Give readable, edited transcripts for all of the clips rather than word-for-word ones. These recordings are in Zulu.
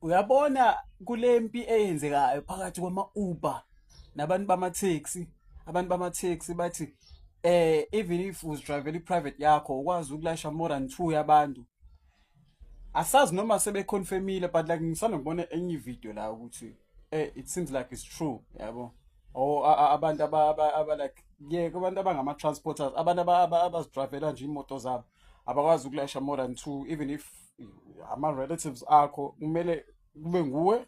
Uyabona kule mpi eyenzekayo phakathi kwama-Uber nabantu bama-taxi. Abantu bama-taxi bathi even if uzidrivela i-private yakho ukwazi ukulayisha more than 2 yabantu. Asazi noma sebeconfirmile but like ngisanda ngibona enye ivideo la ukuthi it seems like it's true, yabo. Or abantu like abantu abangama-transporters, abantu abazidrivela nje imoto zabo abakwazi ukulayisha more than 2 even if ama-relatives akho kumele kube nguwe,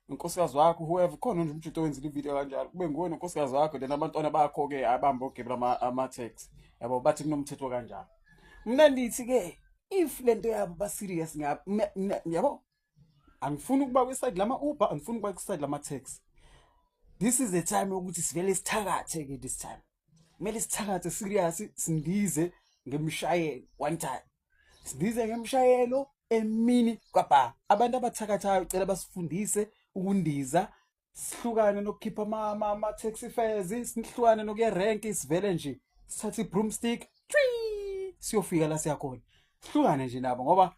unkosikazi wakho, whoever khona nje umshito wenzile ivideo kanjalo, kube nguwe nonkosikazi wakho then abantwana bakho-ke abamba ogibela ama-taxi, yabo, bathi kunomthetho kanjalo. Mna ndithi-ke if lento yabo ba-serious yabo, angifuni ukuba kwiside lama-Uber, angifuni ukuba kwiside lama-taxi. This is the time yokuthi sivele sithakathe-ke this time. Kumele sithakathe serious, sindize ngemshayelo one time. Sindize ngemshayelo emini kwabha. Abantu abathakathayo cela basifundise ukundiza, sihlukane nokukhipha ama-taxi fares, sihlukane nokuya rank, sivele nje sithathe i-broomstick siyofika la siyakhona. Sihlukane nje nabo ngoba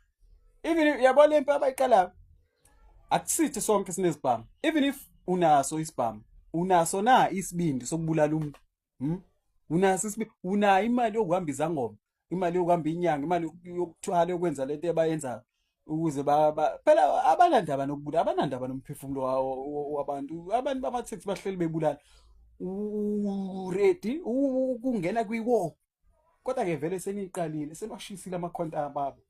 even yabo le mpi abayiqalayo akusithi sonke sinezibhamu. Even if unaso isibhamu, unaso na isibindi sokubulala umuntu, unaso isibindi, unayo imali yokuhamba izangoma, imali yokuhamba inyanga, imali yokuthwala, yokwenza lento abayenzayo ukuze phela abanandaba nokubulala, abanandaba nomphefumulo wabantu. Abantu bama-taxi bahleli bebulala, ready ukungena kwi-war. Kodwa-ke vele seniyiqalile, sebashisile amakhonta ababo.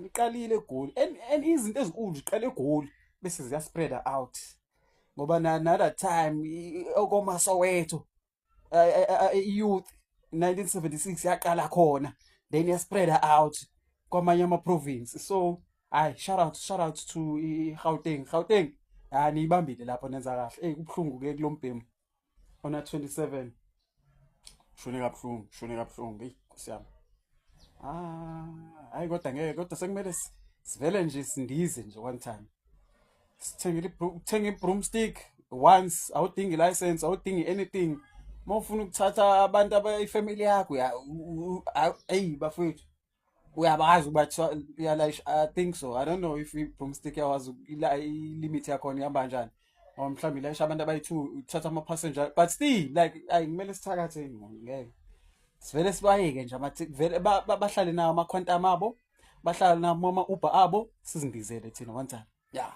Iqalile eGoli and izinto ezinkulu ziqale eGoli bese ziyaspreada out ngoba na that time okomaSoweto youth 1976 yaqala khona then yaspreada out kwamanye ama-province. So shout out to Gauteng niyibambile lapho, nenza kahle. Kubuhlungu-ke kulombhemu ona 27 shone kabuhlungu Nkosi yami. Hayi kodwa ngeke, kodwa sekumele sivele nje sindize nje one time. Uthenga i-broomstick once, awudingi i-license, awudingi anything. Uma ufuna ukuthatha abantu abayifamily yakho bafowethu uyabazi ukuba uyalayisha. I think so, I don't know if i-broomstick yawazi i-limit yakhona ihamba kanjani, or mhlawumbe ilayisha abantu abayi-2, uthatha ama-passenger, but still like kumele sithakathe. Ngeke sivele sibayeke nje vele bahlale nawo ama-quantum abo, bahlale nawo ama-Uber abo, sizindizele thina one time. Yeah.